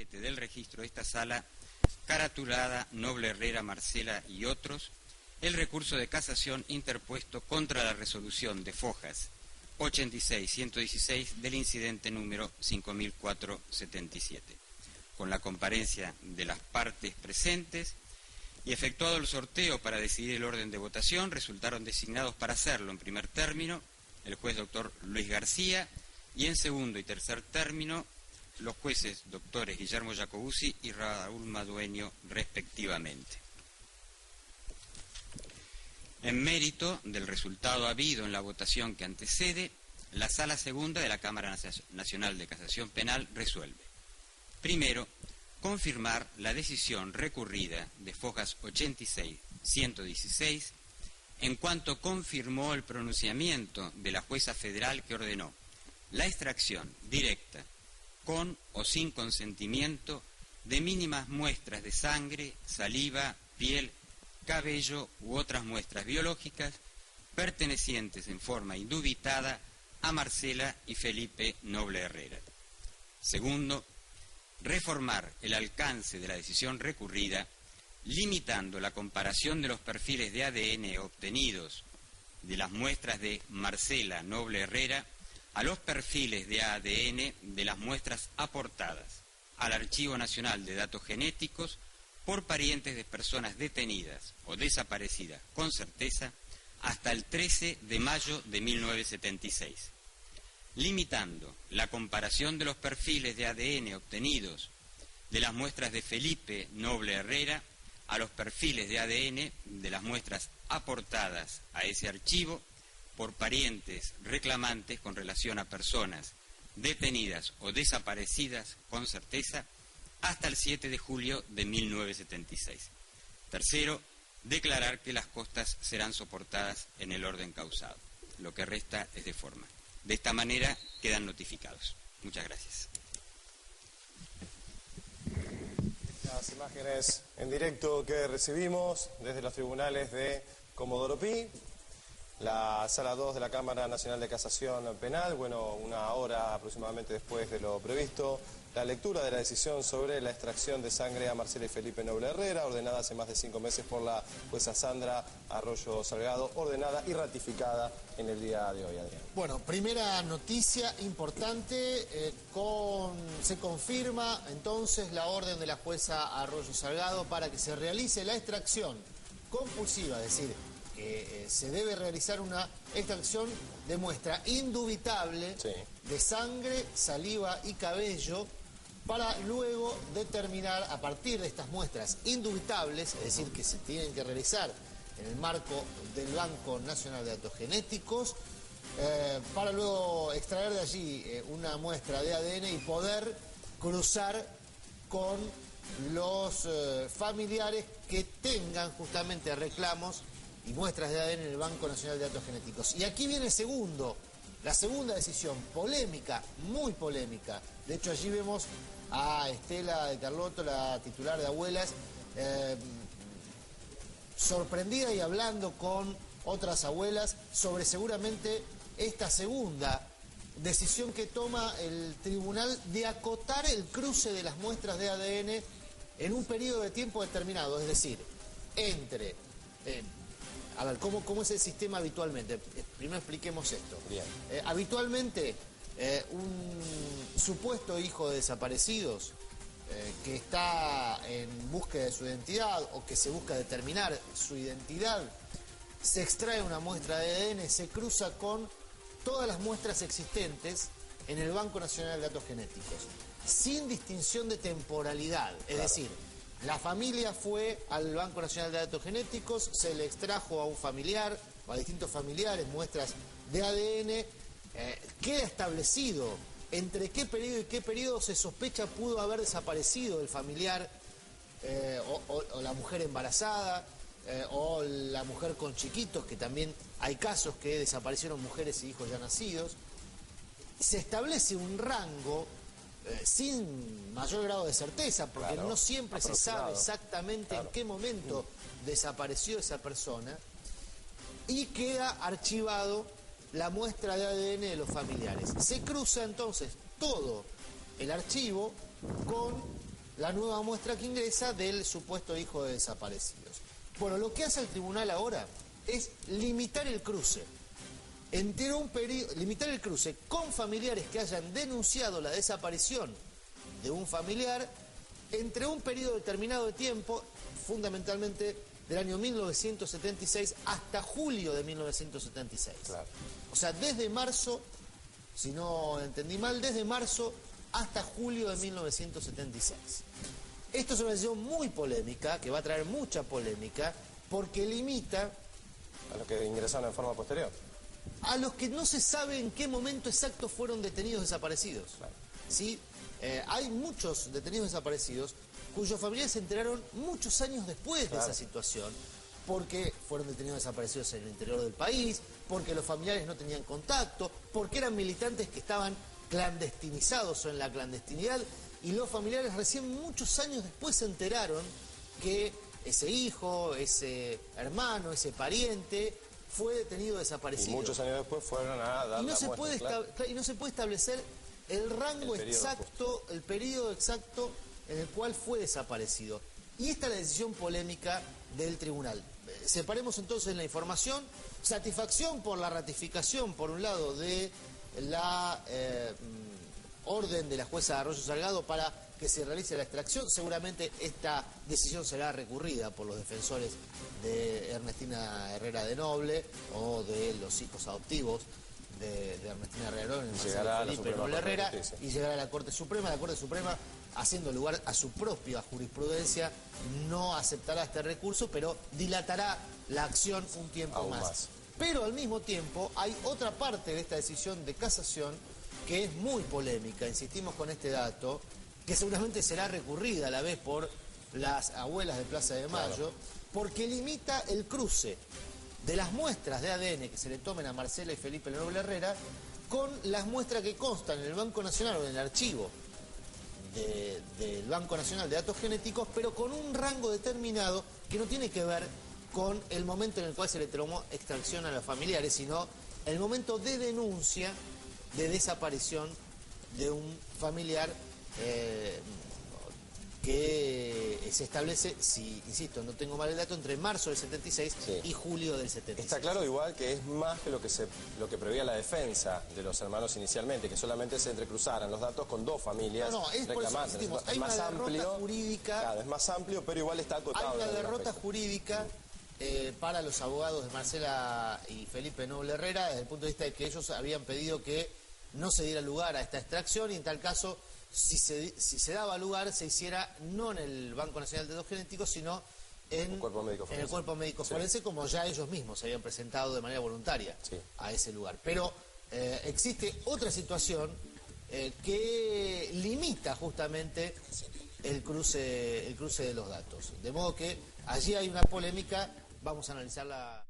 17 del registro de esta sala, caratulada Noble Herrera, Marcela y otros, el recurso de casación interpuesto contra la resolución de Fojas 86-116 del incidente número 5477. Con la comparencia de las partes presentes y efectuado el sorteo para decidir el orden de votación, resultaron designados para hacerlo en primer término el juez doctor Luis García y en segundo y tercer término los jueces doctores Guillermo Jacobuzzi y Raúl Madueño respectivamente. En mérito del resultado habido en la votación que antecede, la Sala Segunda de la Cámara Nacional de Casación Penal resuelve: primero, confirmar la decisión recurrida de Fojas 86-116 en cuanto confirmó el pronunciamiento de la jueza federal que ordenó la extracción directa, con o sin consentimiento, de mínimas muestras de sangre, saliva, piel, cabello u otras muestras biológicas pertenecientes en forma indubitada a Marcela y Felipe Noble Herrera. Segundo, reformar el alcance de la decisión recurrida, limitando la comparación de los perfiles de ADN obtenidos de las muestras de Marcela Noble Herrera a los perfiles de ADN de las muestras aportadas al Archivo Nacional de Datos Genéticos por parientes de personas detenidas o desaparecidas con certeza hasta el 13 de mayo de 1976, limitando la comparación de los perfiles de ADN obtenidos de las muestras de Felipe Noble Herrera a los perfiles de ADN de las muestras aportadas a ese archivo por parientes reclamantes con relación a personas detenidas o desaparecidas con certeza hasta el 7 de julio de 1976. Tercero, declarar que las costas serán soportadas en el orden causado. Lo que resta es de forma. De esta manera quedan notificados. Muchas gracias. Las imágenes en directo que recibimos desde los tribunales de Comodoro Pi, la Sala 2 de la Cámara Nacional de Casación Penal, bueno, una hora aproximadamente después de lo previsto, la lectura de la decisión sobre la extracción de sangre a Marcela y Felipe Noble Herrera, ordenada hace más de 5 meses por la jueza Sandra Arroyo Salgado, ordenada y ratificada en el día de hoy, Adrián. Bueno, primera noticia importante, se confirma entonces la orden de la jueza Arroyo Salgado para que se realice la extracción compulsiva, es decir, que se debe realizar una extracción de muestra indubitable de sangre, saliva y cabello para luego determinar a partir de estas muestras indubitables, es decir, que se tienen que realizar en el marco del Banco Nacional de Datos Genéticos, para luego extraer de allí una muestra de ADN y poder cruzar con los familiares que tengan justamente reclamos y muestras de ADN en el Banco Nacional de Datos Genéticos. Y aquí viene la segunda decisión, polémica, muy polémica. De hecho, allí vemos a Estela de Carlotto, la titular de Abuelas, sorprendida y hablando con otras abuelas sobre seguramente esta segunda decisión que toma el tribunal de acotar el cruce de las muestras de ADN en un periodo de tiempo determinado, es decir, entre... a ver, ¿cómo es el sistema habitualmente? Primero expliquemos esto. Bien. Habitualmente, un supuesto hijo de desaparecidos que está en búsqueda de su identidad o que se busca determinar su identidad, se extrae una muestra de ADN, se cruza con todas las muestras existentes en el Banco Nacional de Datos Genéticos, sin distinción de temporalidad, es decir, la familia fue al Banco Nacional de Datos Genéticos, se le extrajo a un familiar o a distintos familiares muestras de ADN, queda establecido entre qué periodo y qué periodo se sospecha pudo haber desaparecido el familiar o la mujer embarazada o la mujer con chiquitos, que también hay casos que desaparecieron mujeres y hijos ya nacidos. Se establece un rango sin mayor grado de certeza, porque no siempre se sabe exactamente en qué momento desapareció esa persona, y queda archivado la muestra de ADN de los familiares. Se cruza entonces todo el archivo con la nueva muestra que ingresa del supuesto hijo de desaparecidos. Bueno, lo que hace el tribunal ahora es limitar el cruce. Limitar el cruce con familiares que hayan denunciado la desaparición de un familiar entre un periodo determinado de tiempo, fundamentalmente del año 1976 hasta julio de 1976. Claro. O sea, desde marzo, si no entendí mal, desde marzo hasta julio de 1976. Esto es una decisión muy polémica, que va a traer mucha polémica, porque limita A los que ingresaron en forma posterior. a los que no se sabe en qué momento exacto fueron detenidos desaparecidos. Claro. ¿Sí? Hay muchos detenidos desaparecidos cuyos familiares se enteraron muchos años después de esa situación, porque fueron detenidos desaparecidos en el interior del país, porque los familiares no tenían contacto, porque eran militantes que estaban clandestinizados o en la clandestinidad, y los familiares recién muchos años después se enteraron que ese hijo, ese hermano, ese pariente fue detenido desaparecido. Y muchos años después fueron a dar Y no la se muestra, puede claro. y no se puede establecer el rango El periodo exacto, el periodo exacto en el cual fue desaparecido. Y esta es la decisión polémica del tribunal. Separemos entonces la información. Satisfacción por la ratificación, por un lado, de la orden de la jueza Arroyo Salgado para que se realice la extracción. Seguramente esta decisión será recurrida por los defensores de Ernestina Herrera de Noble o de los hijos adoptivos de Ernestina Herrera de Noble, Llegará a la Felipe Suprema Noble Corte de Herrera, Justicia. y llegará a la Corte Suprema. La Corte Suprema, haciendo lugar a su propia jurisprudencia, no aceptará este recurso, pero dilatará la acción un tiempo Aún más. más. Pero al mismo tiempo hay otra parte de esta decisión de casación que es muy polémica, insistimos con este dato, que seguramente será recurrida a la vez por las abuelas de Plaza de Mayo, Claro. porque limita el cruce de las muestras de ADN que se le tomen a Marcela y Felipe Noble Herrera con las muestras que constan en el Banco Nacional o en el archivo del Banco Nacional de Datos Genéticos, pero con un rango determinado que no tiene que ver con el momento en el cual se le tomó extracción a los familiares, sino el momento de denuncia de desaparición de un familiar que se establece, si insisto, no tengo mal el dato, entre marzo del 76 Sí. y julio del 76. Está claro igual que es más que lo que preveía la defensa de los hermanos inicialmente, que solamente se entrecruzaran los datos con dos familias No, es por eso reclamantes. insistimos, Es hay más una derrota amplio, jurídica. claro, es más amplio, pero igual está acotado. Hay una en algún derrota aspecto. jurídica para los abogados de Marcela y Felipe Noble Herrera, desde el punto de vista de que ellos habían pedido que no se diera lugar a esta extracción, y en tal caso, si se daba lugar, se hiciera no en el Banco Nacional de Datos Genéticos, sino en El cuerpo médico el forense. cuerpo médico Sí. forense, como ya ellos mismos se habían presentado de manera voluntaria Sí. a ese lugar. Pero existe otra situación que limita justamente el cruce de los datos. De modo que allí hay una polémica, vamos a analizarla.